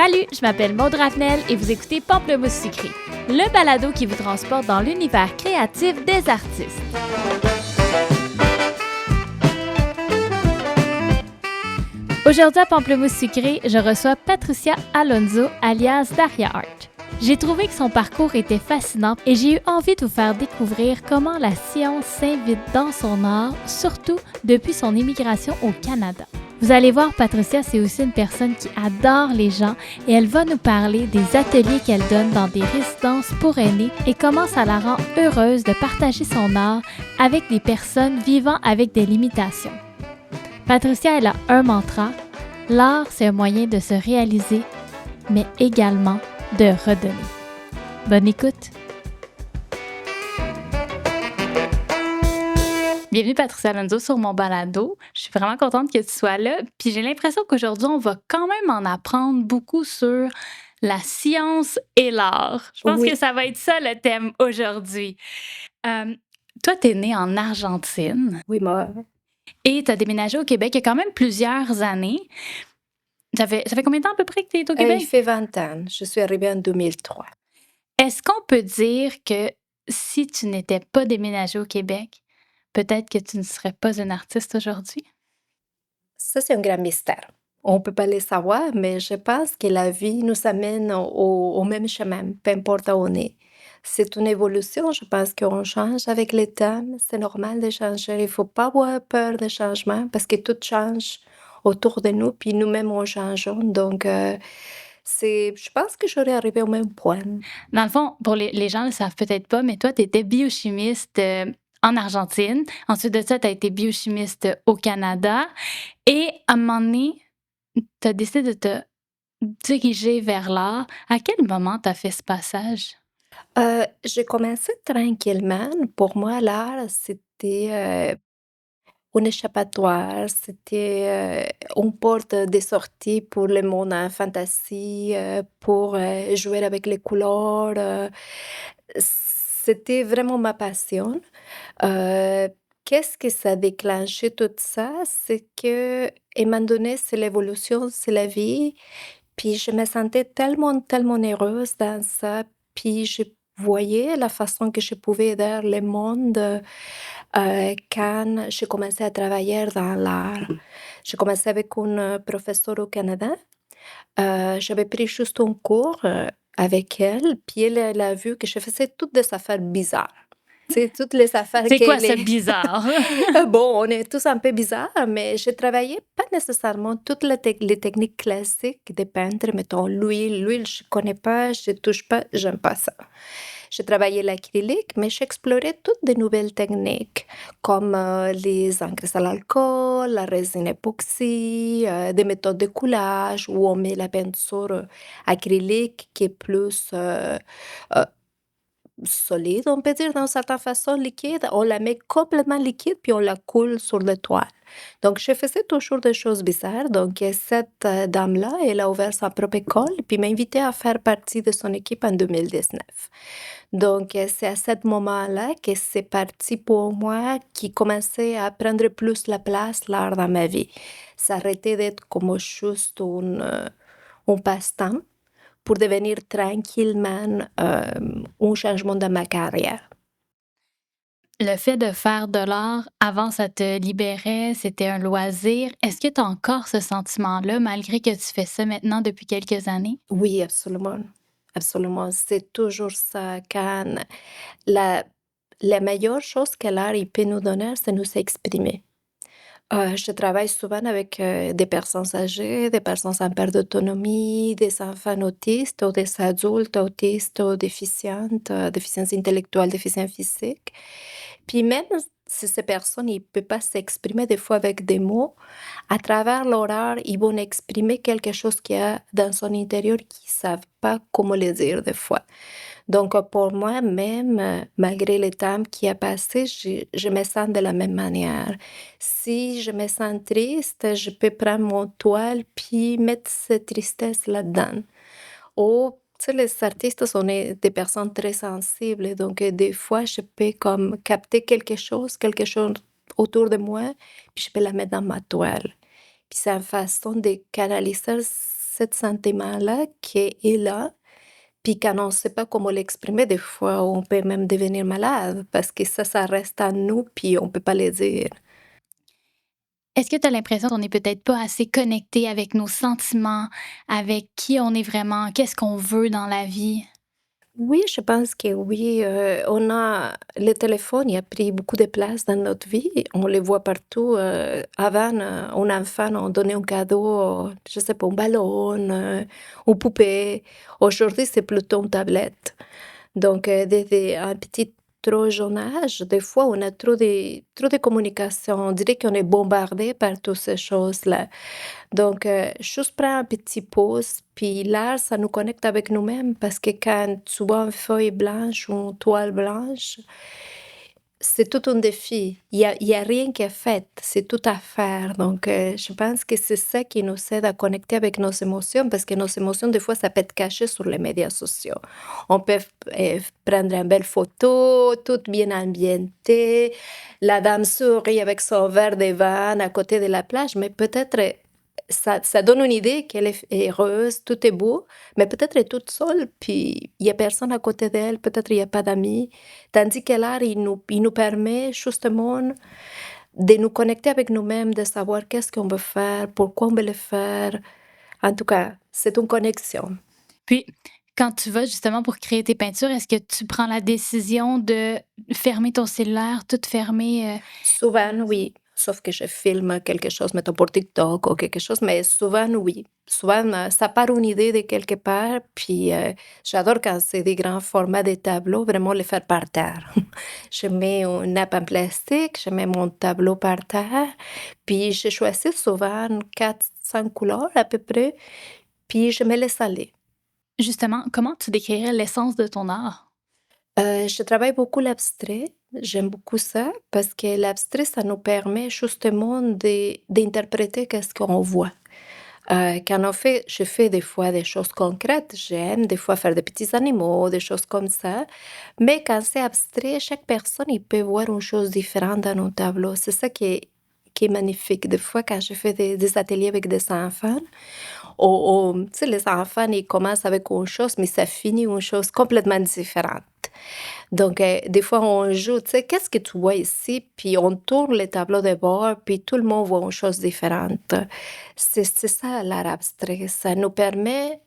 Salut, je m'appelle Maude Ravenel et vous écoutez Pamplemousse sucré, le balado qui vous transporte dans l'univers créatif des artistes. Aujourd'hui à Pamplemousse sucré, je reçois Patricia Alonso alias Daria Art. J'ai trouvé que son parcours était fascinant et j'ai eu envie de vous faire découvrir comment la science s'invite dans son art, surtout depuis son immigration au Canada. Vous allez voir, Patricia, c'est aussi une personne qui adore les gens et elle va nous parler des ateliers qu'elle donne dans des résidences pour aînés et comment ça la rend heureuse de partager son art avec des personnes vivant avec des limitations. Patricia, elle a un mantra: l'art, c'est un moyen de se réaliser, mais également de redonner. Bonne écoute! Bienvenue Patricia Alonso sur mon balado. Je suis vraiment contente que tu sois là. Puis j'ai l'impression qu'aujourd'hui, on va quand même en apprendre beaucoup sur la science et l'art. Je pense que ça va être ça le thème aujourd'hui. Toi, tu es née en Argentine. Oui, moi. Et tu as déménagé au Québec il y a quand même plusieurs années. Ça fait combien de temps à peu près que tu es au Québec? Il fait 20 ans. Je suis arrivée en 2003. Est-ce qu'on peut dire que si tu n'étais pas déménagée au Québec, peut-être que tu ne serais pas une artiste aujourd'hui? Ça, c'est un grand mystère. On ne peut pas le savoir, mais je pense que la vie nous amène au même chemin, peu importe où on est. C'est une évolution, je pense qu'on change avec le temps, c'est normal de changer. Il ne faut pas avoir peur des changements parce que tout change autour de nous, puis nous-mêmes, on changeons. Donc, je pense que j'aurais arrivé au même point. Dans le fond, pour les gens ne le savent peut-être pas, mais toi, tu étais biochimiste en Argentine. Ensuite de ça, tu as été biochimiste au Canada. Et à un moment donné, tu as décidé de te diriger vers l'art. À quel moment tu as fait ce passage? J'ai commencé tranquillement. Pour moi, l'art, c'était un échappatoire, c'était une porte de sortie pour le monde en fantasy, pour jouer avec les couleurs. C'était vraiment ma passion. Euh, Qu'est-ce que ça a déclenché tout ça? C'est que, à un moment donné, c'est l'évolution, c'est la vie. Puis je me sentais tellement, tellement heureuse dans ça. Puis je voyais la façon que je pouvais aider le monde quand j'ai commencé à travailler dans l'art. J'ai commencé avec une professeure au Canada. J'avais pris juste un cours avec elle. Puis elle a vu que je faisais toutes des affaires bizarres. Tu sais, toutes les affaires C'est quoi qu'elle ce est. bizarre? Bon, on est tous un peu bizarres, mais je travaillais pas nécessairement toutes les techniques classiques des peintres. Mettons, l'huile, je connais pas, je touche pas, j'aime pas ça. Je travaillais l'acrylique, mais j'explorais toutes de nouvelles techniques, comme les engrais à l'alcool, la résine époxy, des méthodes de coulage, où on met la peinture acrylique qui est plus euh, solide, on peut dire d'une certaine façon liquide. On la met complètement liquide, puis on la coule sur le toile. Donc, je faisais toujours des choses bizarres. Donc, cette dame-là, elle a ouvert sa propre école, puis m'a invité à faire partie de son équipe en 2019. Donc, c'est à ce moment-là que c'est parti pour moi qui commençait à prendre plus la place, l'art dans ma vie. Ça arrêtait d'être comme juste un passe-temps pour devenir tranquillement un changement dans ma carrière. Le fait de faire de l'art, avant, ça te libérait, c'était un loisir. Est-ce que tu as encore ce sentiment-là, malgré que tu fais ça maintenant depuis quelques années? Oui, absolument. Absolument. C'est toujours ça. Quand la, la meilleure chose que l'art il peut nous donner, c'est nous exprimer. Je travaille souvent avec des personnes âgées, des personnes en perte d'autonomie, des enfants autistes ou des adultes autistes ou déficientes, déficience intellectuelle, déficience physique. Puis même si ces personnes ne peuvent pas s'exprimer des fois avec des mots, à travers leur art, ils vont exprimer quelque chose qu'il y a dans son intérieur qu'ils ne savent pas comment le dire des fois. Donc, pour moi, même malgré le temps qui a passé, je me sens de la même manière. Si je me sens triste, je peux prendre mon toile puis mettre cette tristesse là-dedans. Ou, tu sais, les artistes sont des personnes très sensibles, donc des fois, je peux comme capter quelque chose autour de moi, puis je peux la mettre dans ma toile. Puis c'est une façon de canaliser ce sentiment-là qui est là, puis quand on ne sait pas comment l'exprimer, des fois, on peut même devenir malade parce que ça reste en nous, puis on peut pas le dire. Est-ce que tu as l'impression qu'on est peut-être pas assez connecté avec nos sentiments, avec qui on est vraiment, qu'est-ce qu'on veut dans la vie? Oui, je pense que oui, on a le téléphone, il a pris beaucoup de place dans notre vie. On le voit partout. Avant, un enfant, on donnait un cadeau, je sais pas, un ballon, une poupée. Aujourd'hui, c'est plutôt une tablette. Donc, dès un petit trop jeune âge, des fois, on a trop de communication. On dirait qu'on est bombardé par toutes ces choses-là. Donc, juste prends un petit pause, puis là, ça nous connecte avec nous-mêmes parce que quand tu vois une feuille blanche ou une toile blanche, c'est tout un défi. Il y a rien qui est fait, c'est tout à faire. Donc, je pense que c'est ça qui nous aide à connecter avec nos émotions parce que nos émotions, des fois, ça peut être caché sur les médias sociaux. On peut prendre une belle photo, toute bien ambientée, la dame sourit avec son verre de vin à côté de la plage, mais peut-être ça donne une idée qu'elle est heureuse, tout est beau, mais peut-être elle est toute seule, puis il y a personne à côté d'elle, peut-être il y a pas d'amis. Tandis que l'art, il nous permet justement de nous connecter avec nous-mêmes, de savoir qu'est-ce qu'on veut faire, pourquoi on veut le faire. En tout cas, c'est une connexion. Puis, quand tu vas justement pour créer tes peintures, est-ce que tu prends la décision de fermer ton cellulaire, tout fermer? Souvent, oui, sauf que je filme quelque chose, mettons pour TikTok ou quelque chose, mais souvent, oui. Souvent, ça part une idée de quelque part, puis j'adore quand c'est des grands formats de tableaux, vraiment les faire par terre. Je mets une nappe en plastique, je mets mon tableau par terre, puis je choisis souvent 4-5 couleurs à peu près, puis je me laisse aller. Justement, comment tu décrirais l'essence de ton art? Je travaille beaucoup l'abstrait. J'aime beaucoup ça parce que l'abstrait, ça nous permet justement d'interpréter qu'est-ce qu'on voit. Quand je fais des fois des choses concrètes, j'aime des fois faire des petits animaux, des choses comme ça. Mais quand c'est abstrait, chaque personne, il peut voir une chose différente dans un tableau. C'est ça qui est magnifique. Des fois, quand je fais des ateliers avec des enfants, tu sais, les enfants, ils commencent avec une chose, mais ça finit une chose complètement différente. Donc, des fois, on joue, tu sais, qu'est-ce que tu vois ici? Puis on tourne le tableau de bord, puis tout le monde voit une chose différente. C'est ça l'art abstrait. Ça nous permet,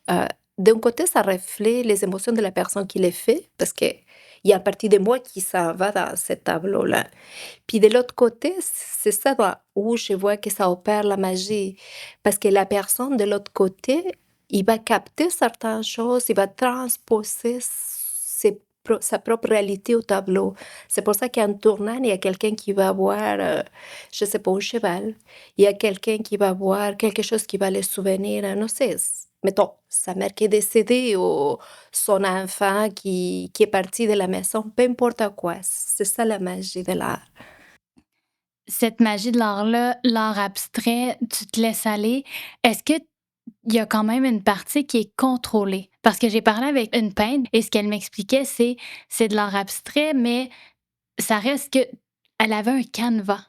d'un côté, ça reflète les émotions de la personne qui les fait, parce que il y a une partie de moi qui s'en va dans ce tableau-là. Puis de l'autre côté, c'est ça où je vois que ça opère la magie. Parce que la personne de l'autre côté, il va capter certaines choses, il va transposer sa propre réalité au tableau. C'est pour ça qu'en tournant, il y a quelqu'un qui va voir, je sais pas, un cheval. Il y a quelqu'un qui va voir quelque chose qui va le souvenir, non sais, mettons, sa mère qui est décédée ou son enfant qui est parti de la maison, peu importe quoi. C'est ça la magie de l'art. Cette magie de l'art-là, l'art abstrait, tu te laisses aller. Est-ce qu'il y a quand même une partie qui est contrôlée? Parce que j'ai parlé avec une peintre et ce qu'elle m'expliquait, c'est de l'art abstrait, mais ça reste que elle avait un canevas.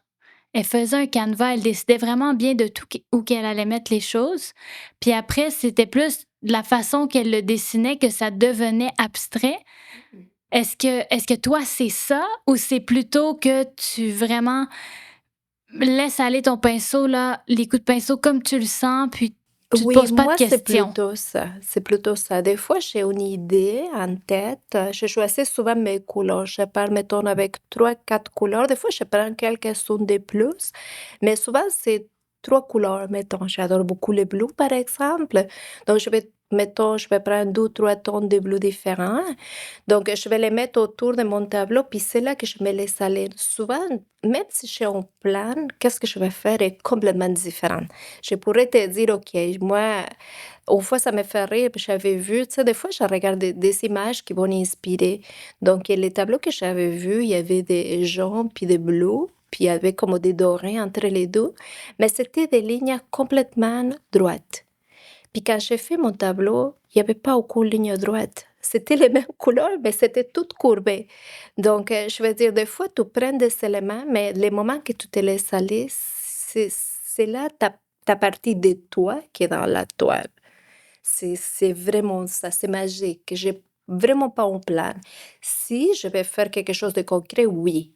Elle faisait un canevas, elle décidait vraiment bien de tout où qu'elle allait mettre les choses. Puis après, c'était plus de la façon qu'elle le dessinait que ça devenait abstrait. Est-ce que toi, c'est ça ou c'est plutôt que tu vraiment laisses aller ton pinceau, là, les coups de pinceau comme tu le sens, puis tu te Oui, poses pas de moi, c'est questions? plutôt ça. C'est plutôt ça. Des fois, j'ai une idée en tête. Je choisis souvent mes couleurs. Je pars, mettons, avec 3, 4 couleurs. Des fois, je prends quelques-unes de plus. Mais souvent, c'est 3 couleurs, mettons. J'adore beaucoup le bleu, par exemple. Donc, je vais prendre 2 ou 3 tons de bleu différents. Donc, je vais les mettre autour de mon tableau. Puis, c'est là que je me laisse aller. Souvent, même si j'ai un plan, qu'est-ce que je vais faire est complètement différent. Je pourrais te dire, OK, moi, une fois, ça me fait rire, puis j'avais vu, tu sais, des fois, je regarde des images qui vont inspirer. Donc, les tableaux que j'avais vus, il y avait des jaunes, puis des bleus, puis il y avait comme des dorés entre les deux, mais c'était des lignes complètement droites. Puis quand j'ai fait mon tableau, il n'y avait pas aucune ligne droite. C'était les mêmes couleurs, mais c'était tout courbé. Donc, je veux dire, des fois, tu prends des éléments, mais les moments que tu te laisses aller, c'est là ta partie de toi qui est dans la toile. C'est vraiment ça, c'est magique. J'ai vraiment pas un plan. Si je vais faire quelque chose de concret, oui.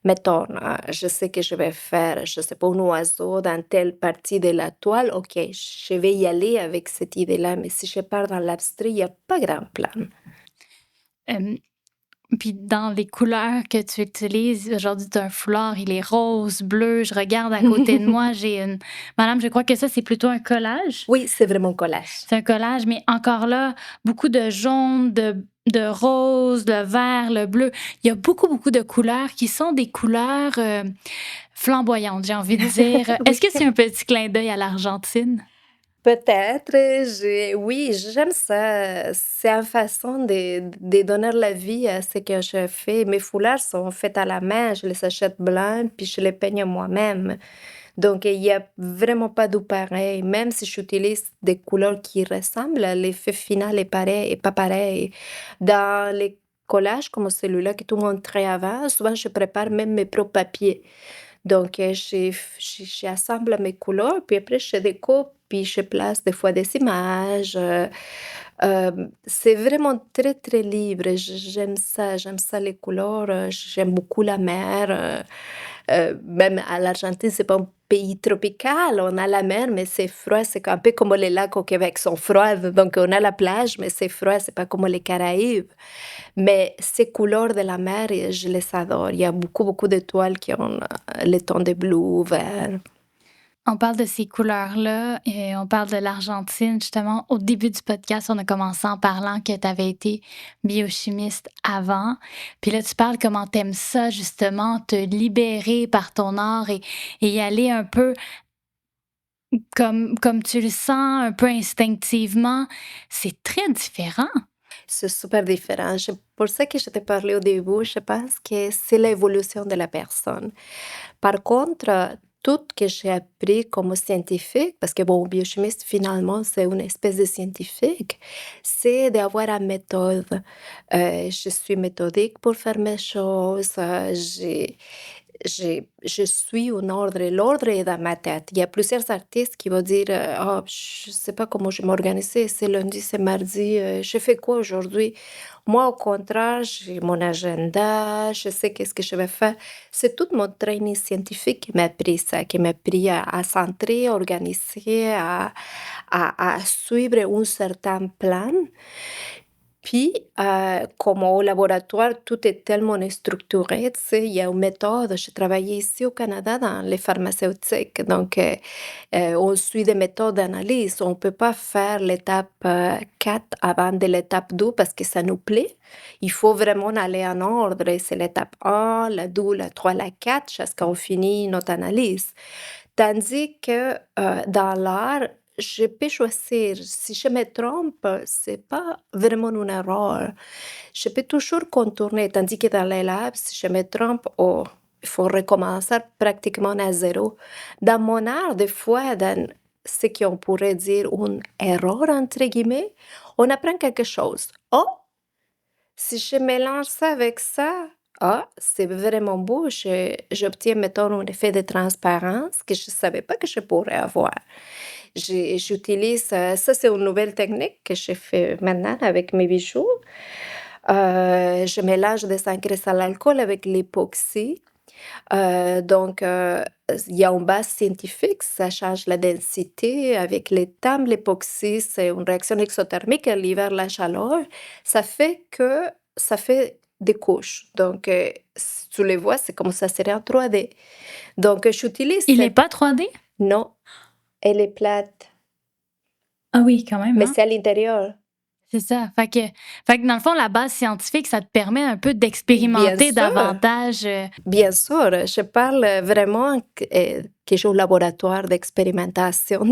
Mettons, je sais que je vais faire, je sais pas, un oiseau dans telle partie de la toile, OK, je vais y aller avec cette idée-là, mais si je pars dans l'abstrait, il y a pas grand plan. Hem, Puis dans les couleurs que tu utilises, aujourd'hui, tu as un foulard, il est rose, bleu. Je regarde à côté de moi, j'ai une madame, je crois que ça, c'est plutôt un collage? Oui, c'est vraiment collage. C'est un collage, mais encore là, beaucoup de jaune, de rose, le vert, le bleu. Il y a beaucoup, beaucoup de couleurs qui sont des couleurs, flamboyantes, j'ai envie de dire. Est-ce Oui. que c'est un petit clin d'œil à l'Argentine? Peut-être, oui, j'aime ça. C'est une façon de donner la vie à ce que je fais. Mes foulards sont faits à la main, je les achète blancs, puis je les peigne moi-même. Donc, il y a vraiment pas de pareil. Même si j'utilise des couleurs qui ressemblent, l'effet final est pareil, est pas pareil. Dans les collages comme celui-là que tu montrais avant, souvent je prépare même mes propres papiers. Donc, j'assemble mes couleurs, puis après je découpe, puis je place des fois des images. C'est vraiment très, très libre. J'aime ça les couleurs, j'aime beaucoup la mer. Même à l'Argentine, c'est pas un pays tropical, on a la mer, mais c'est froid, c'est un peu comme les lacs au Québec sont froids, donc on a la plage, mais c'est froid, c'est pas comme les Caraïbes. Mais ces couleurs de la mer, je les adore. Il y a beaucoup, beaucoup d'étoiles qui ont les tons de bleu, vert. On parle de ces couleurs-là et on parle de l'Argentine. Justement, au début du podcast, on a commencé en parlant que tu avais été biochimiste avant. Puis là, tu parles comment tu aimes ça, justement, te libérer par ton art et y aller un peu comme tu le sens, un peu instinctivement. C'est très différent. C'est super différent. Pour ça que je t'ai parlé au début, je pense que c'est l'évolution de la personne. Par contre, tout que j'ai appris comme scientifique, parce que bon, biochimiste, finalement, c'est une espèce de scientifique, c'est d'avoir une méthode. Je suis méthodique pour faire mes choses. Je suis un ordre. L'ordre est dans ma tête. Il y a plusieurs artistes qui vont dire, ah, je sais pas comment je m'organiser, c'est lundi, c'est mardi, je fais quoi aujourd'hui? Moi, au contraire, j'ai mon agenda, je sais qu'est-ce que je vais faire. C'est tout mon training scientifique qui m'a appris ça, qui m'a appris à centrer, organiser, à suivre un certain plan. Puis, comme au laboratoire, tout est tellement structuré, tu sais, il y a une méthode. J'ai travaillé ici au Canada dans les pharmaceutiques, donc on suit des méthodes d'analyse. On ne peut pas faire l'étape 4 avant de l'étape 2 parce que ça nous plaît. Il faut vraiment aller en ordre. Et c'est l'étape 1, la 2, la 3, la 4, jusqu'à on finit notre analyse. Tandis que dans l'art, je peux choisir. Si je me trompe, c'est pas vraiment une erreur. Je peux toujours contourner, tandis que dans les labs, si je me trompe, oh, il faut recommencer pratiquement à zéro. Dans mon art, des fois, dans ce qu'on pourrait dire une erreur, entre guillemets, on apprend quelque chose. Oh, si je mélange ça avec ça, ah, c'est vraiment beau. J'obtiens, mettons, un effet de transparence que je ne savais pas que je pourrais avoir. J'utilise, ça c'est une nouvelle technique que je fais maintenant avec mes bijoux. Je mélange des engraissants à l'alcool avec l'époxy. Donc, il y a une base scientifique, ça change la densité avec les temps. L'époxy, c'est une réaction exothermique, elle libère la chaleur. Ça fait des couches. Donc, si tu les vois, c'est comme ça serait en 3D. Donc, j'utilise Il n'est cette... pas 3D? Non, elle est plate, Ah oui, quand même, mais hein? c'est à l'intérieur. C'est ça. Fait que dans le fond, la base scientifique, ça te permet un peu Bien d'expérimenter sûr. davantage. Bien sûr, je parle vraiment que j'ai un laboratoire d'expérimentation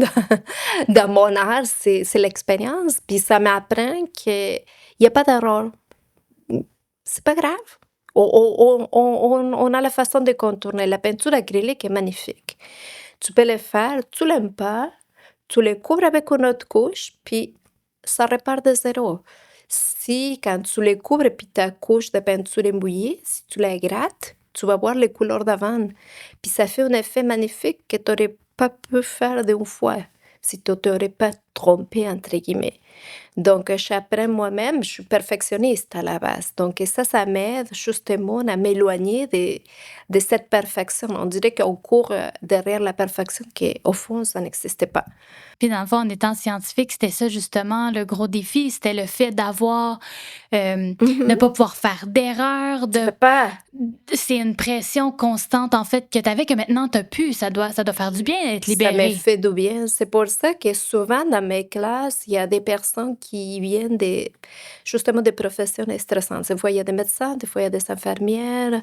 dans mon art, c'est l'expérience, puis ça m'apprend qu'il y a pas d'erreur. C'est pas grave. On a la façon de contourner. La peinture acrylique est magnifique. Tu peux le faire, tu l'aimes pas, tu le couvres avec une autre couche, puis ça repart de zéro. Si, quand tu le couvres, puis ta couche de peinture est mouillée, si tu la grattes, tu vas voir les couleurs d'avant. Puis ça fait un effet magnifique que tu n'aurais pas pu faire d'une fois si tu n'aurais pas «tromper» entre guillemets. Donc, j'apprends moi-même, je suis perfectionniste à la base. Donc et ça m'aide justement à m'éloigner de cette perfection. On dirait qu'on court, derrière la perfection qui, au fond, ça n'existait pas. Puis dans le fond, en étant scientifique, c'était ça justement le gros défi, c'était le fait d'avoir, ne Mmh. pas pouvoir faire d'erreur, Tu peux pas. c'est une pression constante en fait que tu avais que maintenant tu as plus, ça doit faire du bien d'être Ça me libéré. fait du bien. C'est pour ça que souvent dans mes classes, il y a des personnes qui viennent des justement des professions stressantes. Des fois, il y a des médecins, des fois, il y a des infirmières,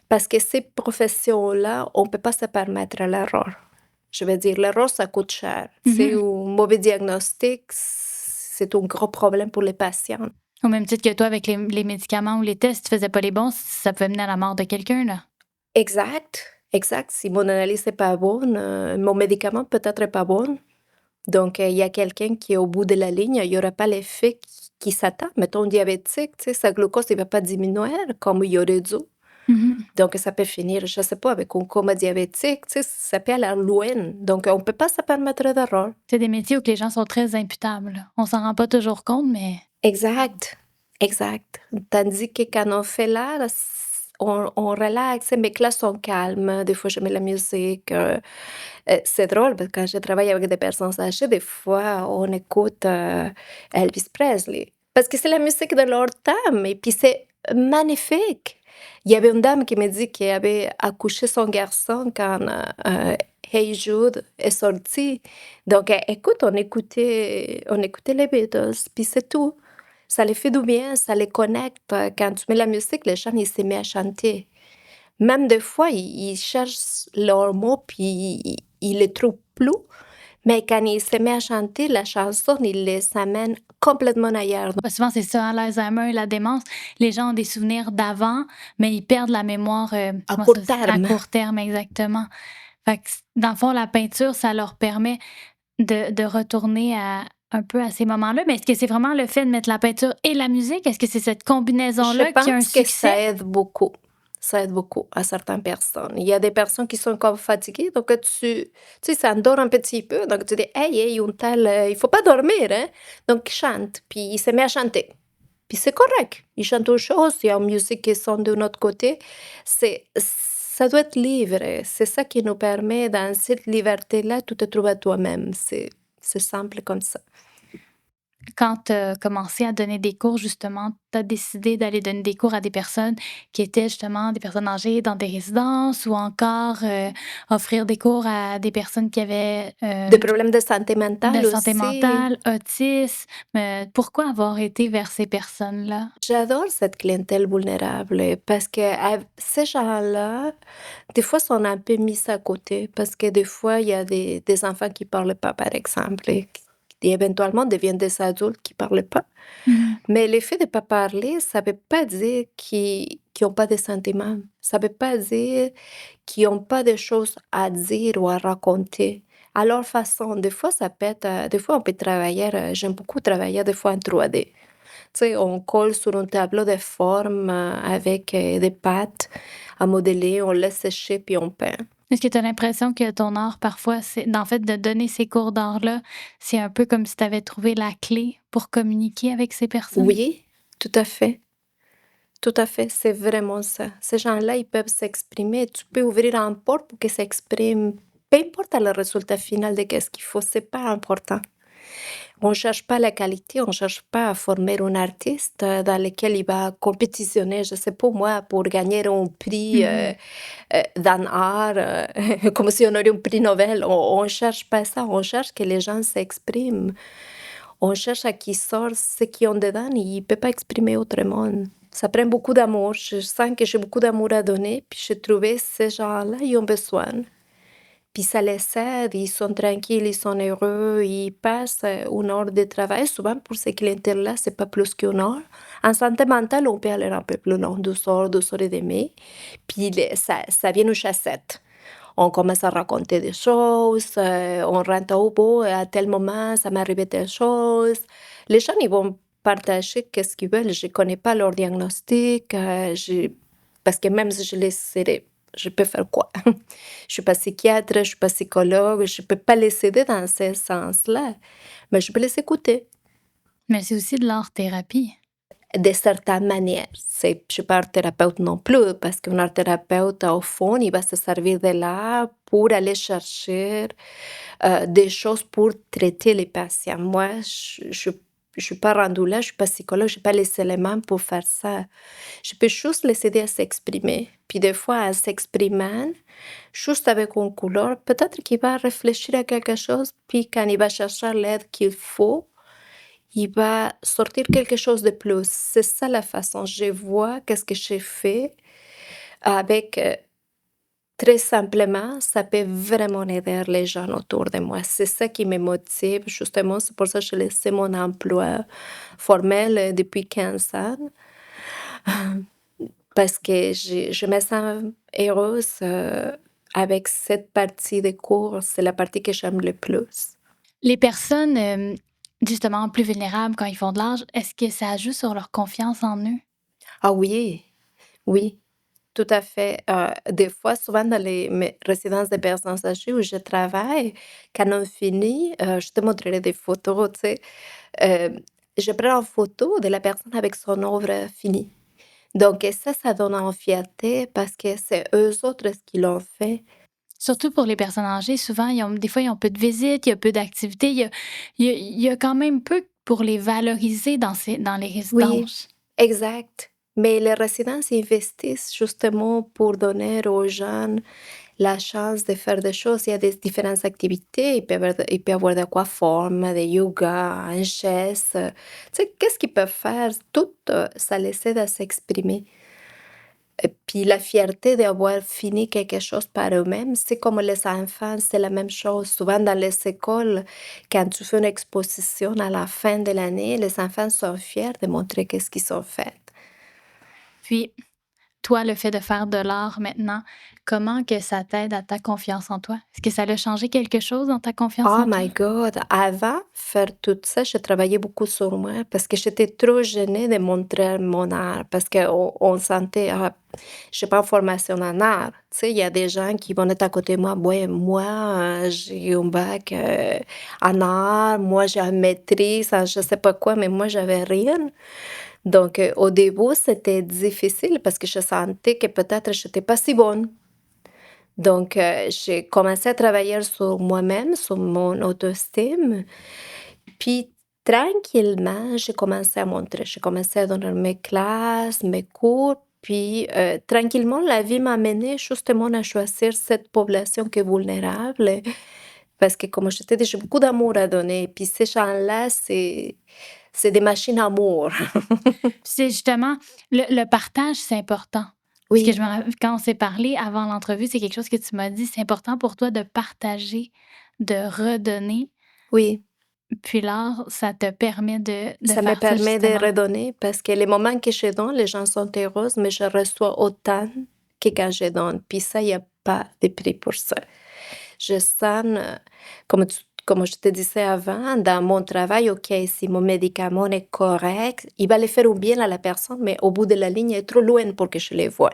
parce que ces professions-là, on ne peut pas se permettre l'erreur. Je veux dire, l'erreur, ça coûte cher. C'est Mmh. un mauvais diagnostic, c'est un gros problème pour les patients. Au même titre que toi avec les médicaments ou les tests, si tu faisais pas les bons, ça peut mener à la mort de quelqu'un, là. Exact, exact. Si mon analyse n'est pas bonne, mon médicament peut-être est pas bon. Donc, il y a quelqu'un qui est au bout de la ligne, il y aura pas l'effet qui s'attend. Mettons diabétique, tu sais, sa glucose, il va pas diminuer comme il aurait dû. Mmh. Donc ça peut finir, je sais pas, avec un coma diabétique, tu sais, ça peut aller loin. Donc on peut pas se permettre d'erreur. C'est des métiers où que les gens sont très imputables, là. On s'en rend pas toujours compte, mais Exact, exact. Tandis que quand on fait l'art, on relaxe, mes classes sont calmes, des fois je mets la musique, c'est drôle parce que quand je travaille avec des personnes âgées, des fois on écoute, Elvis Presley. Parce que c'est la musique de leur temps et puis c'est magnifique. Il y avait une dame qui me dit qu'elle avait accouché son garçon quand, Hey Jude est sorti. Donc écoute, on écoutait les Beatles, puis c'est tout. Ça les fait du bien, ça les connecte. Quand tu mets la musique, les gens, ils se mettent à chanter. Même des fois, ils cherchent leurs mots, puis ils les trouvent plus. Mais quand ils se mettent à chanter la chanson, ils les amènent complètement ailleurs. bah, souvent c'est ça, hein, l'Alzheimer, la démence, les gens ont des souvenirs d'avant, mais ils perdent la mémoire, À comment ça court s à terme. court terme, exactement. Fait que c dans le fond, la peinture, ça leur permet de retourner à un peu à ces moments-là, mais est-ce que c'est vraiment le fait de mettre la peinture et la musique? Est-ce que c'est cette Je combinaison-là qui a un pense que succès? ça aide beaucoup. Ça aide beaucoup à certaines personnes. Il y a des personnes qui sont comme fatiguées, donc tu sais, ça endort un petit peu, donc tu dis: «Hey, hey, un tel, il faut pas dormir, hein!» Donc il chante, puis il se met à chanter. Puis c'est correct. Il chante autre chose, il y a une musique qui sonne de notre côté. Ça doit être libre. C'est ça qui nous permet, dans cette liberté-là, tu te trouves à toi-même. C'est simple comme ça. Quand tu as commencé à donner des cours, justement, tu as décidé d'aller donner des cours à des personnes qui étaient justement des personnes âgées dans des résidences ou encore, offrir des cours à des personnes qui avaient, Des problèmes de santé de mentale santé aussi. mentale, autisme. Pourquoi avoir été vers ces personnes-là? J'adore cette clientèle vulnérable parce que ces gens-là, des fois, sont un peu mis à côté parce que des fois, il y a des enfants qui parlent pas, par exemple, et qui éventuellement deviennent des adultes qui parlent pas. Mmh. Mais le fait de pas parler, ça veut pas dire qu'ils ont pas de sentiments. Ça veut pas dire qu'ils ont pas de choses à dire ou à raconter. À leur façon, des fois, ça peut être, des fois, on peut travailler, j'aime beaucoup travailler des fois en 3D. Tu sais, on colle sur un tableau de formes, avec, des pâtes à modeler, on laisse sécher puis on peint. Est-ce que tu as l'impression que ton art, parfois, c'est en fait, de donner ces cours d'art-là, c'est un peu comme si tu avais trouvé la clé pour communiquer avec ces personnes? Oui, tout à fait, tout à fait, c'est vraiment ça. Ces gens-là, ils peuvent s'exprimer. Tu peux ouvrir une porte pour qu'ils s'expriment. Peu importe le résultat final de qu'est-ce qu'il faut, c'est pas important. On cherche pas la qualité, on cherche pas à former un artiste, dans lequel il va compétitionner, je sais pas moi, pour gagner un prix, Mmh. dans l'art, comme si on aurait un prix Nobel. On cherche pas ça, on cherche que les gens s'expriment. On cherche à qu'ils sortent ce qu'ils ont dedans, ils ne peuvent pas exprimer autrement. Ça prend beaucoup d'amour. Je sens que j'ai beaucoup d'amour à donner, puis j'ai trouvé ces gens-là, ils ont besoin. Puis ça les aide, ils sont tranquilles, ils sont heureux, ils passent, 1 heure de travail. Souvent pour ces clientèles-là, c'est pas plus qu'1 heure. En santé mentale, on peut aller un peu plus long, 2 heures et demie. Puis ça vient une chassette. On commence à raconter des choses, on rentre au bout, à tel moment, ça m'est arrivé telle chose. Les gens, ils vont partager qu'est-ce qu'ils veulent. Je connais pas leur diagnostic, parce que même si je les serais je peux faire quoi? Je suis pas psychiatre, je suis pas psychologue, je peux pas les aider dans ce sens-là, mais je peux les écouter Mais c'est aussi de l'art-thérapie. de certaines manières. Je suis pas art thérapeute non plus, parce qu'un art thérapeute, au fond, il va se servir de l'art pour aller chercher des choses pour traiter les patients. Moi, je suis pas rendue là, je suis pas psychologue, j'ai pas les éléments pour faire ça. Je peux juste les aider à s'exprimer. Puis des fois, en s'exprimant, juste avec une couleur, peut-être qu'il va réfléchir à quelque chose, puis quand il va chercher l'aide qu'il faut, il va sortir quelque chose de plus. C'est ça la façon. Je vois qu'est-ce que j'ai fait avec, très simplement, ça peut vraiment aider les gens autour de moi. C'est ça qui me motive, justement. C'est pour ça que j'ai laissé mon emploi formel depuis 15 ans. Parce que je me sens heureuse, avec cette partie des cours. C'est la partie que j'aime le plus. Les personnes, justement, plus vulnérables quand ils font de l'art, est-ce que ça joue sur leur confiance en eux? Ah oui, oui, tout à fait. Des fois, souvent dans mes résidences de personnes âgées où je travaille, quand on finit, je te montrerai des photos, tu sais, je prends une photo de la personne avec son œuvre finie. Donc ça donne en fierté parce que c'est eux autres qui l'ont fait. Surtout pour les personnes âgées, souvent, des fois, ils ont peu de visites, il y a peu d'activités, il y a quand même peu pour les valoriser dans les Oui, résidences. exact. Mais les résidences investissent justement pour donner aux jeunes la chance de faire des choses. Il y a des différentes activités. Il peut y avoir de aquaforme, de yoga, un chaise. Tu sais, qu'est-ce qu'ils peuvent faire? Tout, ça les aide à s'exprimer. Et puis la fierté d'avoir fini quelque chose par eux-mêmes, c'est comme les enfants, c'est la même chose. Souvent dans les écoles, quand tu fais une exposition à la fin de l'année, les enfants sont fiers de montrer qu'est-ce qu'ils ont fait. Puis, toi, le fait de faire de l'art maintenant, comment que ça t'aide à ta confiance en toi? Est-ce que ça a changé quelque chose dans ta confiance Oh en toi? my God! Avant faire tout ça, je travaillais beaucoup sur moi parce que j'étais trop gênée de montrer mon art parce qu'on sentait, ah, j'ai pas une formation en art. Tu sais, il y a des gens qui vont être à côté de moi. Ouais, moi, j'ai un bac en art, moi, j'ai une maîtrise en je sais pas quoi, mais moi, j'avais rien. Donc, au début, c'était difficile parce que je sentais que peut-être j'étais pas si bonne. Donc, j'ai commencé à travailler sur moi-même, sur mon auto-estime, puis tranquillement, j'ai commencé à montrer. J'ai commencé à donner mes classes, mes cours, puis, tranquillement, la vie m'a amenée justement à choisir cette population qui est vulnérable, parce que comme je t'ai dit, j'ai beaucoup d'amour à donner, puis ces gens-là, c'est des machines à amour. C'est justement le partage, c'est important. Parce que Oui, quand on s'est parlé avant l'entrevue, c'est quelque chose que tu m'as dit, c'est important pour toi de partager, de redonner. oui. Puis l'art, ça te permet de Ça me faire ça permet de justement. redonner parce que les moments que je donne, les gens sont heureux, mais je reçois autant que quand je donne. Puis ça, il y a pas de prix pour ça. Je sens, comme je te disais avant, dans mon travail, OK, si mon médicament est correct, il va le faire un bien à la personne, mais au bout de la ligne, il est trop loin pour que je le voie.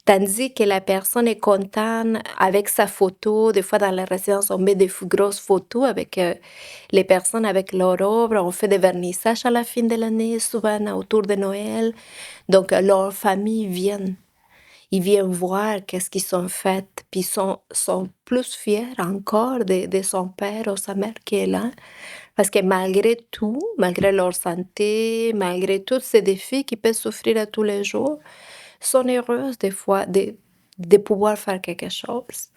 Tandis que la personne est contente avec sa photo. Des fois, dans la résidence, on met des grosses photos avec les personnes avec leur œuvre. On fait des vernissages à la fin de l'année, souvent autour de Noël. Donc, leur famille viennent. Ils viennent voir qu'est-ce qu'ils ont fait. Puis, sont plus fiers encore de son père ou sa mère qui est là. Parce que malgré tout, malgré leur santé, malgré tous ces défis qu'ils peuvent souffrir à tous les jours, sont heureuses des fois de pouvoir faire quelque chose.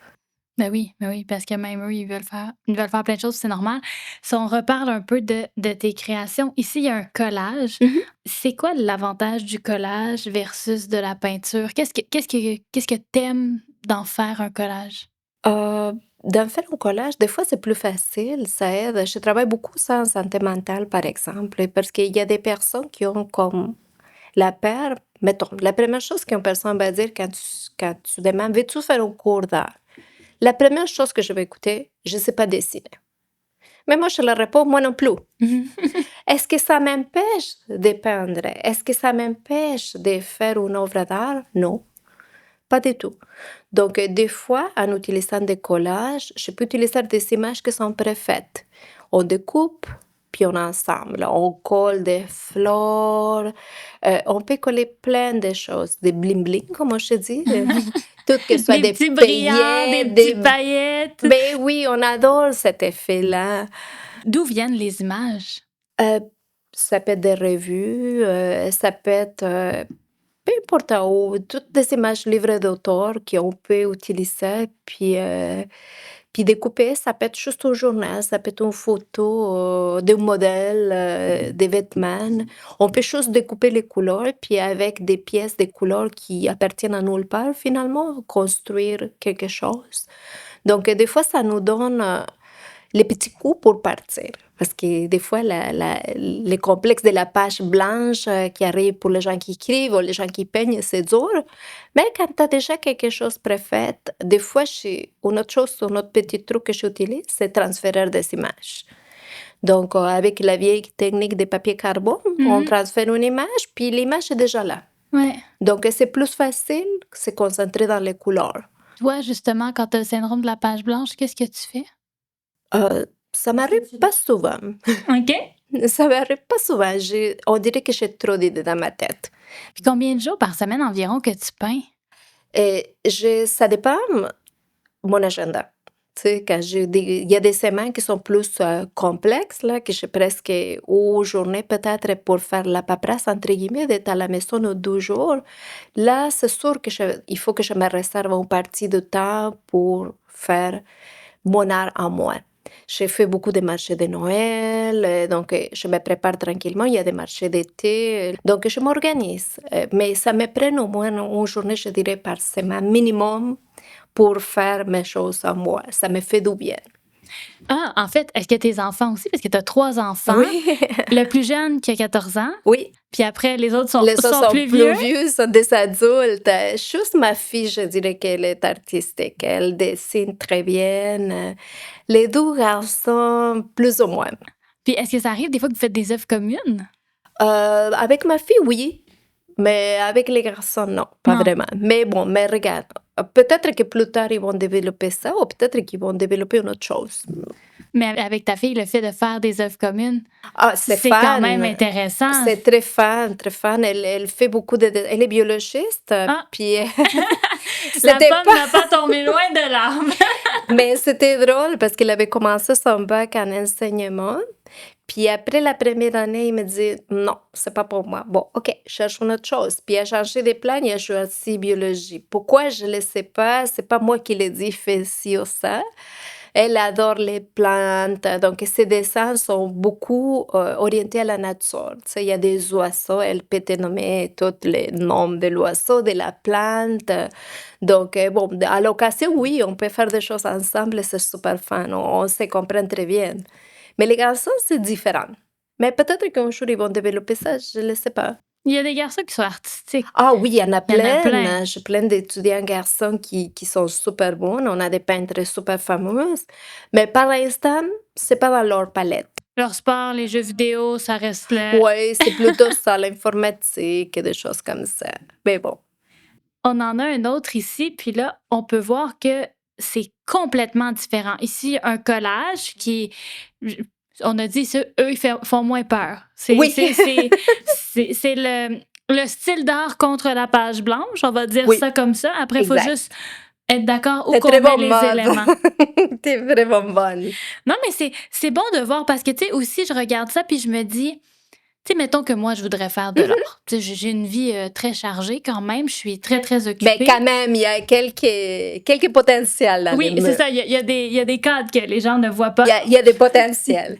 Ben oui, parce que même eux, ils veulent faire plein de choses, c'est normal. Si on reparle un peu de tes créations, ici, il y a un collage. Mmh. C'est quoi l'avantage du collage versus de la peinture? Qu'est-ce que t'aimes d'en faire un collage? D'en faire un collage, des fois, c'est plus facile, ça aide. Je travaille beaucoup sans santé mentale, par exemple, parce qu'il y a des personnes qui ont comme la peur. Mettons, la première chose qu'une personne va dire quand tu demandes: «Veux-tu faire un cours d'art?» La première chose que je vais écouter: «Je sais pas dessiner». Mais moi, je leur réponds: «Moi non plus». Est-ce que ça m'empêche de peindre? Est-ce que ça m'empêche de faire une œuvre d'art? Non. pas du tout. Donc, des fois, en utilisant des collages, je peux utiliser des images qui sont préfaites. On découpe, puis on ensemble. On colle des fleurs, on peut coller plein de choses, des bling-bling, comme je dis, tout que ce soit Des des petits brillants, des paillettes, petites paillettes. Ben oui, on adore cet effet-là. D'où viennent les images? Euh, Ça peut être des revues, ça peut être peu importe où, toutes des images livres d'auteur qu'on peut utiliser, puis découper, ça peut être juste un journal, ça peut être une photo d'un modèle, des vêtements. On peut juste découper les couleurs, puis avec des pièces de couleurs qui appartiennent à nulle part, finalement, construire quelque chose. Donc, des fois, ça nous donne les petits coups pour partir. Parce que des fois, le complexe de la page blanche qui arrive pour les gens qui écrivent ou les gens qui peignent, c'est dur. Mais quand tu as déjà quelque chose préfait, des fois, une autre chose, un autre petit truc que j'utilise, c'est transférer des images. Donc, avec la vieille technique des papiers carbone, on transfère une image, puis l'image est déjà là. Ouais. Donc, c'est plus facile de se concentrer dans les couleurs. Toi, justement, quand tu as le syndrome de la page blanche, qu'est-ce que tu fais? Ça m'arrive pas souvent. OK. Ça m'arrive pas souvent. On dirait que j'ai trop d'idées dans ma tête. Puis combien de jours par semaine environ que tu peins? Et ça dépend mon agenda. Tu sais, quand il y a des semaines qui sont plus complexes, là, que j'ai presque une journée peut-être pour faire la paperasse, entre guillemets, d'être à la maison 12 jours. Là, c'est sûr que il faut que je me réserve une partie de temps pour faire mon art à moi. J'ai fait beaucoup de marchés de Noël, donc je me prépare tranquillement. Il y a des marchés d'été, donc je m'organise. Mais ça me prend au moins une journée, je dirais, par semaine minimum pour faire mes choses à moi. Ça me fait du bien. Ah, en fait, est-ce que tes enfants aussi? Parce que tu as 3 enfants. Oui, Le plus jeune qui a 14 ans, oui. puis après, les autres sont, Les autres sont plus vieux. sont des adultes. Juste ma fille, je dirais qu'elle est artistique. Elle dessine très bien. Les deux garçons, plus ou moins. Puis est-ce que ça arrive des fois que vous faites des œuvres communes? Avec ma fille, oui. Mais avec les garçons, non, pas Non. vraiment. Mais bon, mais regarde, peut-être que plus tard, ils vont développer ça ou peut-être qu'ils vont développer une autre chose. Mais avec ta fille, le fait de faire des œuvres communes, Ah, c'est c'est fun. quand même intéressant. C'est très fun, très fun. Elle fait beaucoup de... Elle est biologiste, Ah. puis... La c'était pomme n'a pas tombé loin de l'arbre. Mais c'était drôle parce qu'elle avait commencé son bac en enseignement. Puis après la première année, il me dit non, c'est pas pour moi. Bon, OK, cherche une autre chose. Puis elle a changé de plan, il a choisi biologie. Pourquoi je ne le sais pas? C'est pas moi qui l'ai dit, fais ci ou ça. Elle adore les plantes, donc ses dessins sont beaucoup orientés à la nature. Tu sais, il y a des oiseaux, elle peut te nommer tous les noms de l'oiseau, de la plante. Donc, bon, à l'occasion, oui, on peut faire des choses ensemble, c'est super fun, on se comprend très bien. Mais les garçons, c'est différent. Mais peut-être qu'un jour, ils vont développer ça, je ne le sais pas. Il y a des garçons qui sont artistiques. Ah oui, il y en a Il y en a plein. plein. J'ai plein d'étudiants garçons qui sont super bons. On a des peintres super fameux. Mais par l'instant, c'est pas dans leur palette. Leur sport, les jeux vidéo, ça reste là. Oui, c'est plutôt ça, l'informatique et des choses comme ça. Mais bon. On en a un autre ici, puis là, on peut voir que c'est complètement différent. Ici, un collage qui... On a dit ça, eux, ils font moins peur. C'est Oui. c'est le style d'art contre la page blanche, on va dire Oui. ça comme ça. Après, il faut Exact. juste être d'accord où T'es qu'on très met bonne les mode. éléments. T'es vraiment bonne. Non, mais c'est bon de voir parce que, tu sais, aussi, je regarde ça puis je me dis, tu sais, mettons que moi, je voudrais faire de l'art. Tu sais, j'ai une vie très chargée quand même. Je suis très, très occupée. Mais quand même, il y a quelques potentiels là. Oui, c'est ça. Il y a des cadres que les gens ne voient pas. Il y a des potentiels.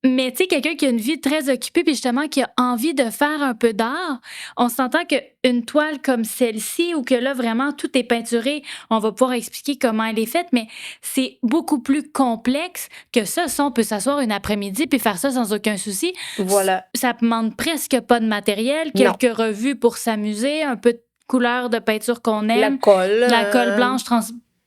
Mais tu sais, quelqu'un qui a une vie très occupée puis justement qui a envie de faire un peu d'art, on s'entend qu'une toile comme celle-ci où que là, vraiment, tout est peinturé, on va pouvoir expliquer comment elle est faite, mais c'est beaucoup plus complexe que ça. Ça, on peut s'asseoir une après-midi puis faire ça sans aucun souci. Voilà. Ça demande presque pas de matériel, Non. quelques revues pour s'amuser, un peu de couleur de peinture qu'on aime. La colle blanche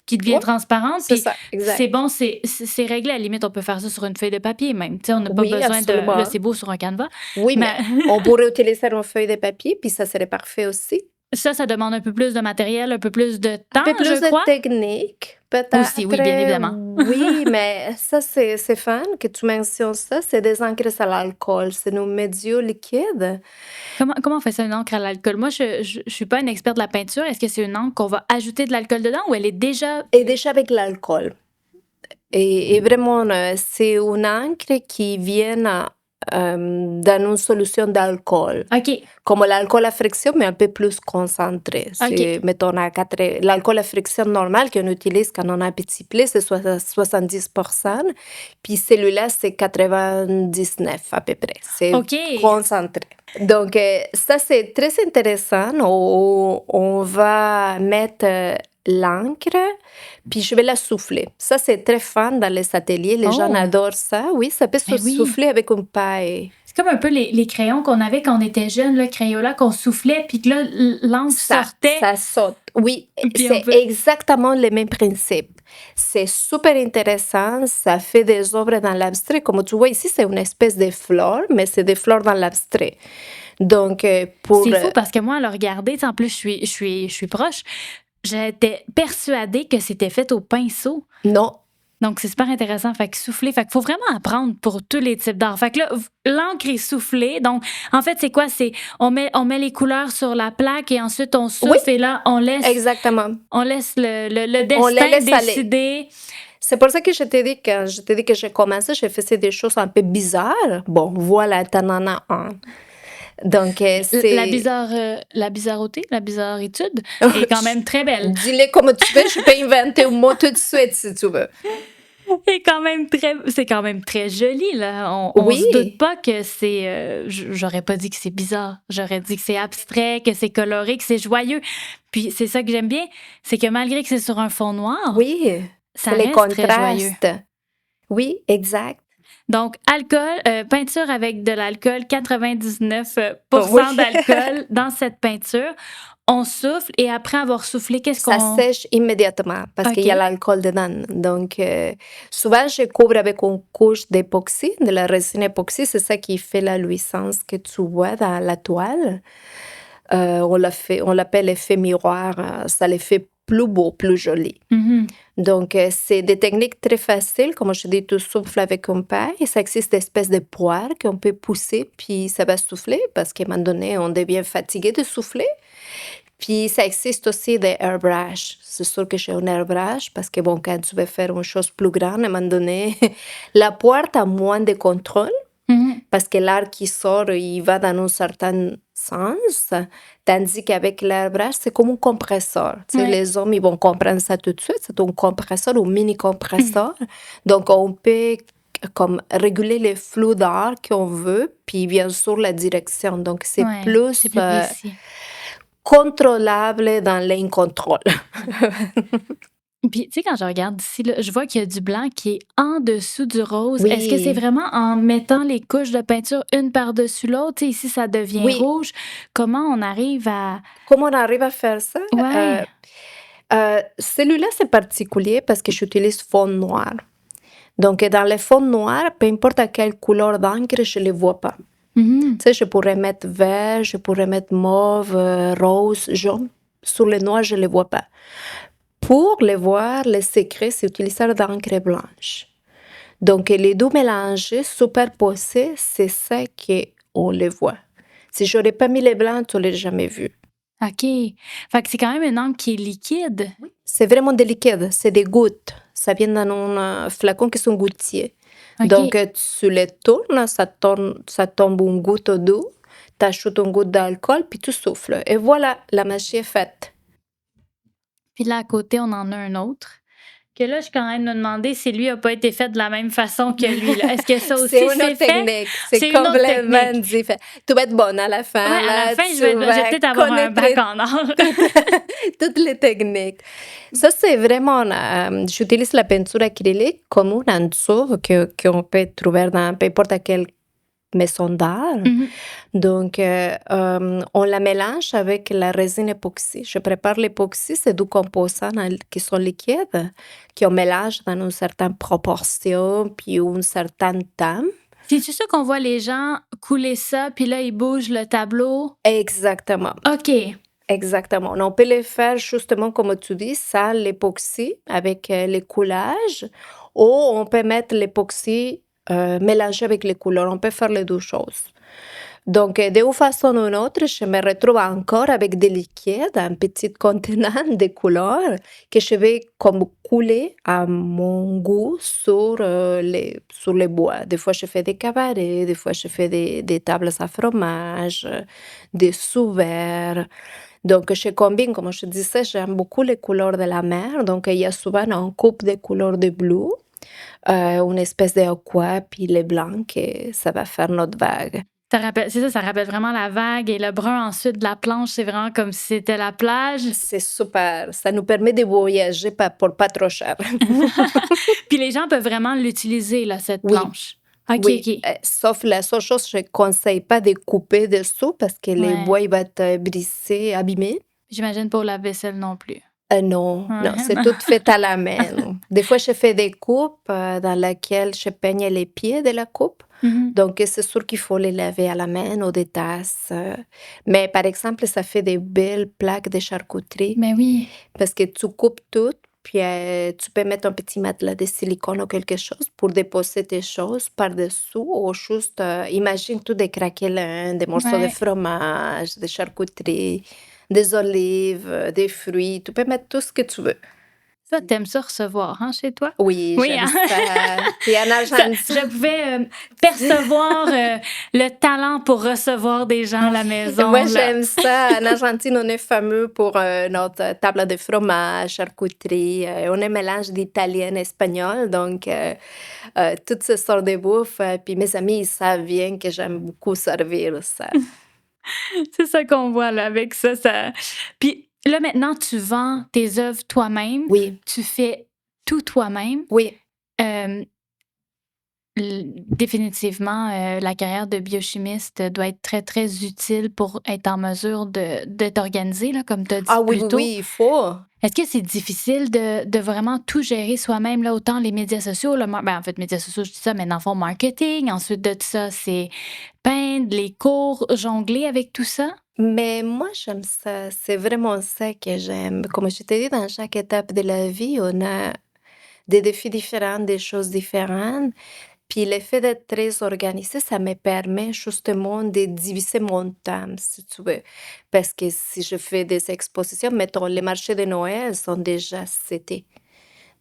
qui devient Ouais, transparente. c'est Puis ça, exact. c'est bon, c'est réglé. À la limite, on peut faire ça sur une feuille de papier même. Tu sais, on n'a pas Oui, besoin absolument. Là, c'est beau sur un canevas. Oui, mais on pourrait utiliser une feuille de papier, puis ça serait parfait aussi. Ça demande un peu plus de matériel, un peu plus de Un temps, peu plus je crois. de technique, Aussi, oui, bien peut-être. évidemment. Oui, mais ça, c'est fun que tu mentionnes ça. C'est des encres à l'alcool. C'est nos médios liquides. Comment on fait ça, une encre à l'alcool? Moi, je suis pas une experte de la peinture. Est-ce que c'est une encre qu'on va ajouter de l'alcool dedans ou elle est déjà... Et déjà avec l'alcool. Et vraiment, c'est une encre qui vient dans une solution d'alcool. OK, Comme l'alcool à friction, mais un peu plus concentré. OK. C'est, mettons, l'alcool à friction normal qu'on utilise quand on a un petit blé, c'est 70%. Puis celui-là, c'est 99 à peu près. C'est OK. concentré. Donc, ça, c'est très intéressant. On va mettre l'encre, puis je vais la souffler. Ça, c'est très fun dans les ateliers. Les gens Oh, adorent ça. Oui, ça peut se ben oui. souffler avec une paille. C'est comme un peu les crayons qu'on avait quand on était jeune, le Crayola qu'on soufflait, puis que là, l'encre sortait. Ça saute. Oui, Puis on c'est peut... exactement le même principe. C'est super intéressant. Ça fait des œuvres dans l'abstrait. Comme tu vois ici, c'est une espèce de fleur, mais c'est des fleurs dans l'abstrait. Donc, pour... C'est fou parce que moi, à le regarder, tu sais, en plus, je suis proche, j'étais persuadée que c'était fait au pinceau. Non, Donc, c'est super intéressant. Fait que souffler, fait qu'il faut vraiment apprendre pour tous les types d'art. Fait que là, l'encre est soufflée. Donc, en fait, c'est quoi? C'est on met les couleurs sur la plaque et ensuite on souffle Oui, et là, exactement. on laisse le On les destin laisse aller. décider. C'est pour ça que je t'ai dit, quand je t'ai dit que j'ai commencé, je faisais des choses un peu bizarres. Bon, voilà, t'en en as un. Donc, La c'est... bizarreté, la bizarritude est quand même très belle. Dis-le comme tu veux, je peux inventer un mot tout de suite si tu veux. C'est quand même très joli, là. On se doute Oui, pas que c'est... j'aurais pas dit que c'est bizarre. J'aurais dit que c'est abstrait, que c'est coloré, que c'est joyeux. Puis c'est ça que j'aime bien, c'est que malgré que c'est sur un fond noir, oui, ça c'est les reste très joyeux. contrastes. Oui, exact. Donc, peinture avec de l'alcool, 99% Oui. d'alcool dans cette peinture. On souffle et après avoir soufflé, qu'est-ce Ça qu'on... sèche immédiatement parce qu'il y a OK. l'alcool dedans. Donc, souvent, je couvre avec une couche d'époxy, de la résine époxy. C'est ça qui fait la luisance que tu vois dans la toile. On l'appelle effet miroir. Ça les fait plus beau, plus joli. Mhm. Donc, c'est des techniques très faciles. Comme je dis, tu souffles avec un paille. Et ça existe des espèces de poires qu'on peut pousser, puis ça va souffler parce qu'à un moment donné, on devient fatigué de souffler. Puis, ça existe aussi des airbrush. C'est sûr que j'ai un airbrush parce que, bon, quand tu veux faire une chose plus grande, à un moment donné, la poire a moins de contrôle Mhm. parce que l'air qui sort, il va dans un certain sens. Tandis qu'avec l'airbrush, c'est comme un compresseur. Tu sais, Ouais. les hommes, ils vont comprendre ça tout de suite. C'est un compresseur ou mini-compresseur. Donc, on peut comme réguler le flux d'air qu'on veut, puis bien sûr la direction. Donc, c'est Ouais, plus c'est plus précis. contrôlable dans l'incontrôle. Puis, tu sais, quand je regarde ici, là, je vois qu'il y a du blanc qui est en dessous du rose. Est-ce que c'est Oui, vraiment en mettant les couches de peinture une par-dessus l'autre? Tu sais, ici, ça devient oui. rouge. Comment on arrive à... Comment on arrive à faire ça? Ouais. Celui-là, c'est particulier parce que j'utilise fond noir. Donc, dans les fonds noirs, peu importe à quelle couleur d'encre, je ne les vois pas. Mhm. Tu sais, je pourrais mettre vert, je pourrais mettre mauve, rose, jaune. Sur les noirs, je ne les vois pas. Pour les voir, le secret, c'est utiliser d'encre blanche. Donc, les deux mélangés, superposés, c'est ça qu'on les voit. Si je n'aurais pas mis les blancs, tu ne l'aurais jamais vu. OK. Fait que c'est quand même une encre qui est liquide. C'est vraiment délicat, c'est des gouttes. Ça vient dans un flacon qui sont gouttiers. OK. Donc, tu les tournes, ça tombe une goutte d'eau, tu ajoutes une goutte d'alcool, puis tu souffles. Et voilà, la magie est faite. Puis là, à côté, on en a un autre. Que là, je suis quand même me demander si lui n'a pas été fait de la même façon que lui. Là. Est-ce que ça aussi, C'est une c'est autre fait? technique. C'est C'est une autre complètement technique. différent. Tu vas être bonne à la fin. Ouais, à là, la fin, tu je vais vas peut-être avoir un bac connaître en or. toutes les techniques. Ça, c'est vraiment... j'utilise la peinture acrylique comme une entour qu'on peut trouver dans peu importe quelle maison d'art. Mhm. Donc, on la mélange avec la résine époxy. Je prépare l'époxy, c'est deux composants qui sont liquides, qu'on mélange dans une certaine proportion, puis un certain temps. C'est-tu ça qu'on voit les gens couler ça, puis là, ils bougent le tableau? Exactement. OK. Exactement. On peut les faire justement comme tu dis, sans l'époxy avec, les coulages ou on peut mettre l'époxy, mélangé avec les couleurs. On peut faire les 2 choses. Donc, de une façon ou une autre, je me retrouve encore avec des liquides, un petit contenant de couleurs que je vais comme couler à mon goût sur les bois. Des fois, je fais des cabarets, des fois, je fais des tables à fromage, des sous-verts. Donc, je combine, comme je disais, j'aime beaucoup les couleurs de la mer. Donc, il y a souvent un coupe de couleurs de bleu, une espèce d'aqua, puis les blancs, et ça va faire notre vague. C'est ça, ça rappelle vraiment la vague et le brun ensuite de la planche, c'est vraiment comme si c'était la plage. C'est super. Ça nous permet de voyager pour pas trop cher. Puis les gens peuvent vraiment l'utiliser, là, cette Oui, planche. OK, oui. OK. Sauf la seule chose, je conseille pas de couper dessous parce que les Ouais. bois, il va être brisé, abîmé. J'imagine pour la vaisselle non plus. Non, non, Ouais. c'est tout fait à la main. Non. Des fois, je fais des coupes dans lesquelles je peigne les pieds de la coupe. Mhm. Donc, c'est sûr qu'il faut les laver à la main ou des tasses. Mais par exemple, ça fait des belles plaques de charcuterie Mais oui. parce que tu coupes tout, puis tu peux mettre un petit matelas de silicone ou quelque chose pour déposer tes choses par-dessous ou juste, imagine tout des craquelins, des morceaux de Ouais. fromage, de charcuterie, des olives, des fruits. Tu peux mettre tout ce que tu veux. Ça, t'aimes ça recevoir, hein, chez toi? Oui, Oui, j'aime hein? ça. Puis en Ça, Argentine, je pouvais percevoir le talent pour recevoir des gens à la maison, moi là. j'aime ça. En Argentine, on est fameux pour notre table de fromage, charcuterie. On est un mélange d'italien et espagnol, donc toutes ces sortes de bouffe. Puis mes amis, ils savent bien que j'aime beaucoup servir ça. C'est ça qu'on voit, là, avec ça, ça... Puis là, maintenant, tu vends tes œuvres toi-même. Oui, Tu fais tout toi-même. oui. Euh, Définitivement, la carrière de biochimiste doit être très, très utile pour être en mesure de t'organiser, là, comme tu as dit Ah oui, plus oui, tôt. oui, il faut. Est-ce que c'est difficile de vraiment tout gérer soi-même, là, autant les médias sociaux, en fait, médias sociaux, je dis ça, mais dans le fond, marketing, ensuite de tout ça, c'est peindre, les cours, jongler avec tout ça? Mais moi, j'aime ça. C'est vraiment ça que j'aime. Comme je t'ai dit, dans chaque étape de la vie, on a des défis différents, des choses différentes. Puis le fait d'être très organisée, ça me permet justement de diviser mon temps, si tu veux. Parce que si je fais des expositions, mettons, les marchés de Noël sont déjà c'était.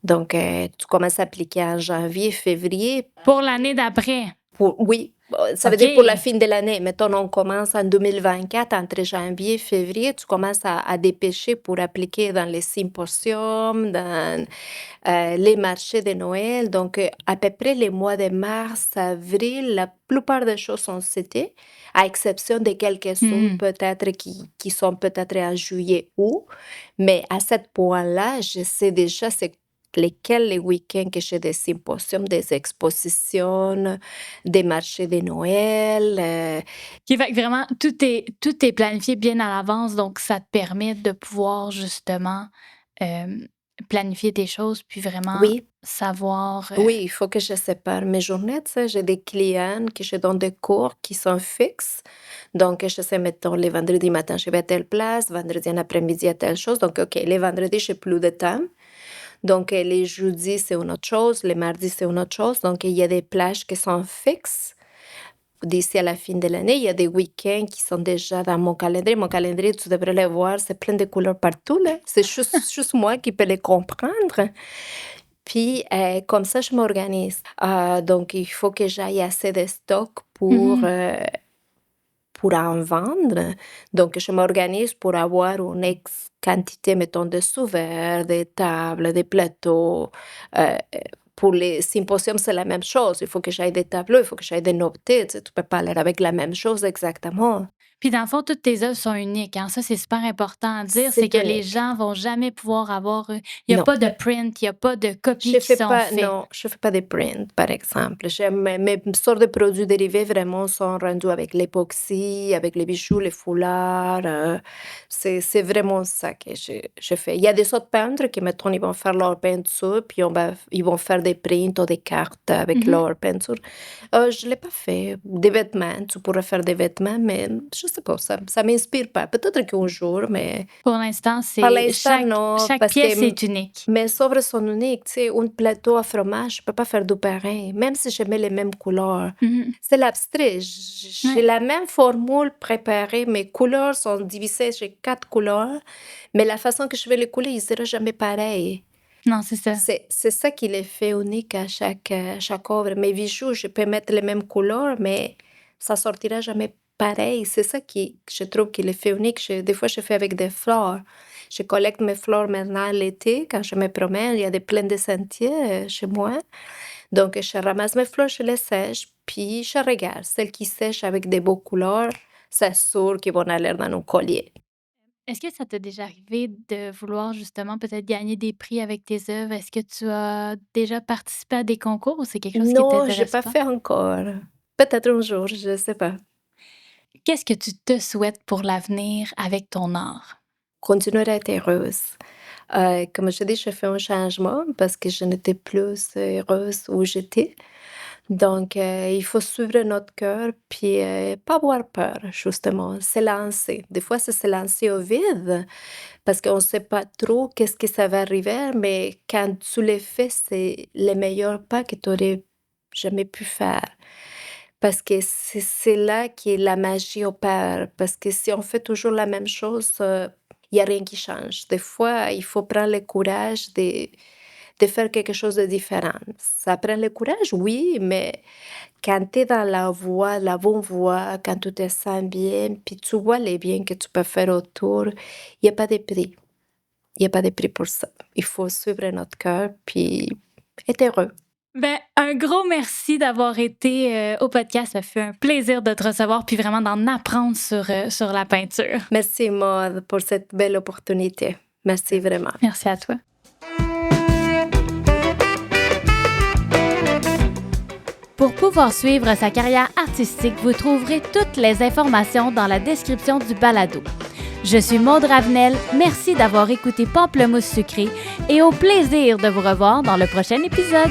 Donc, tu commences à appliquer en janvier, février. Pour l'année d'après. Oui, ça veut OK. dire pour la fin de l'année. Mettons, on commence en 2024, entre janvier et février, tu commences à dépêcher pour appliquer dans les symposiums, dans les marchés de Noël. Donc, à peu près les mois de mars, avril, la plupart des choses sont citées, à exception de quelques-unes Mhm. peut-être qui sont peut-être en juillet ou. Mais à ce point-là, je sais déjà c'est lesquels les week-ends que j'ai des symposiums, des expositions, des marchés de Noël. Qui fait que vraiment, tout est planifié bien à l'avance, donc ça te permet de pouvoir justement euh, planifier tes choses, puis vraiment Oui, savoir. oui, il faut que je sépare mes journées. Tu sais, j'ai des clients que je donne des cours qui sont fixes. Donc, je sais, mettons, les vendredis matin, je vais à telle place, vendredi en après-midi à telle chose. Donc, OK, les vendredis, j'ai plus de temps. Donc, les jeudis, c'est une autre chose. Les mardis, c'est une autre chose. Donc, il y a des plages qui sont fixes. D'ici à la fin de l'année, il y a des week-ends qui sont déjà dans mon calendrier. Mon calendrier, tu devrais le voir, c'est plein de couleurs partout, là. C'est juste moi qui peux les comprendre. Puis, comme ça, je m'organise. Donc, il faut que j'aille assez de stock Mhm. pour en vendre. Donc, je m'organise pour avoir une ex quantité, mettons, de sous-verts, des tables, des plateaux. Euh, pour les symposiums, c'est la même chose. Il faut que j'aille des tableaux, il faut que j'aille des noter. Tu sais, tu peux pas aller avec la même chose exactement. Puis dans le fond, toutes tes œuvres sont uniques, hein. Ça, c'est super important à dire, c'est C'est que les unique. gens vont jamais pouvoir avoir... Il n'y a Non. pas de print, il n'y a pas de copies Je qui fais sont pas, faites. non, je fais pas des prints, par exemple. J'aime, mes sortes de produits dérivés vraiment sont rendus avec l'époxy, avec les bijoux, les foulards. C'est vraiment ça que je fais. Il y a des autres peintres qui, mettons, ils vont faire leur peinture, puis ils vont faire des prints ou des cartes avec Mhm. leur peinture. Je l'ai pas fait. Des vêtements, tu pourrais faire des vêtements, mais je sais pas, ça m'inspire pas. Peut-être qu'un jour, mais Pour l'instant, par l'instant, chaque, non, chaque parce pièce que est unique. mes œuvres sont uniques. Tu sais, un plateau à fromage, je peux pas faire du pareil, même si je mets les mêmes couleurs. Mhm. C'est l'abstrait. J'ai Ouais. la même formule préparée. Mes couleurs sont divisées, j'ai 4 couleurs, mais la façon que je vais les couler, il sera jamais pareil. Non, c'est ça. C'est ça qui les fait uniques à chaque œuvre. Mes bijoux, je peux mettre les mêmes couleurs, mais ça sortira jamais pareil. C'est ça qui, je trouve, qui les fait uniques. Des fois, je fais avec des fleurs. Je collecte mes fleurs maintenant l'été, quand je me promène. Il y a plein de sentiers chez moi. Donc, je ramasse mes fleurs, je les sèche, puis je regarde. Celles qui sèchent avec des beaux couleurs, c'est sûr qu'ils vont aller dans un collier. Est-ce que ça t'est déjà arrivé de vouloir justement peut-être gagner des prix avec tes œuvres? Est-ce que tu as déjà participé à des concours ou c'est quelque chose qui Non, j'ai t'intéresse pas pas? fait encore. Peut-être un jour, je sais pas. Qu'est-ce que tu te souhaites pour l'avenir avec ton art? Continuer à être heureuse. Comme je dis, je fais un changement parce que je n'étais plus heureuse où j'étais. Donc, il faut suivre notre cœur puis pas avoir peur, justement, se lancer. Des fois, c'est se lancer au vide parce qu'on ne sait pas trop qu'est-ce que ça va arriver, mais quand tu le fais, c'est le meilleur pas que tu aurais jamais pu faire. Parce que c'est là que la magie opère. Parce que si on fait toujours la même chose, il y a rien qui change. Des fois, il faut prendre le courage de faire quelque chose de différent. Ça prend le courage, oui, mais quand tu es dans la bonne voie, quand tu te sens bien, puis tu vois les biens que tu peux faire autour, il y a pas de prix. Il y a pas de prix pour ça. Il faut suivre notre cœur, puis être heureux. Ben, un gros merci d'avoir été au podcast. Ça fait un plaisir de te recevoir puis vraiment d'en apprendre sur la peinture. Merci, Maud, pour cette belle opportunité. Merci vraiment. Merci à toi. Pour pouvoir suivre sa carrière artistique, vous trouverez toutes les informations dans la description du balado. Je suis Maude Ravenel, merci d'avoir écouté Pamplemousse sucré et au plaisir de vous revoir dans le prochain épisode.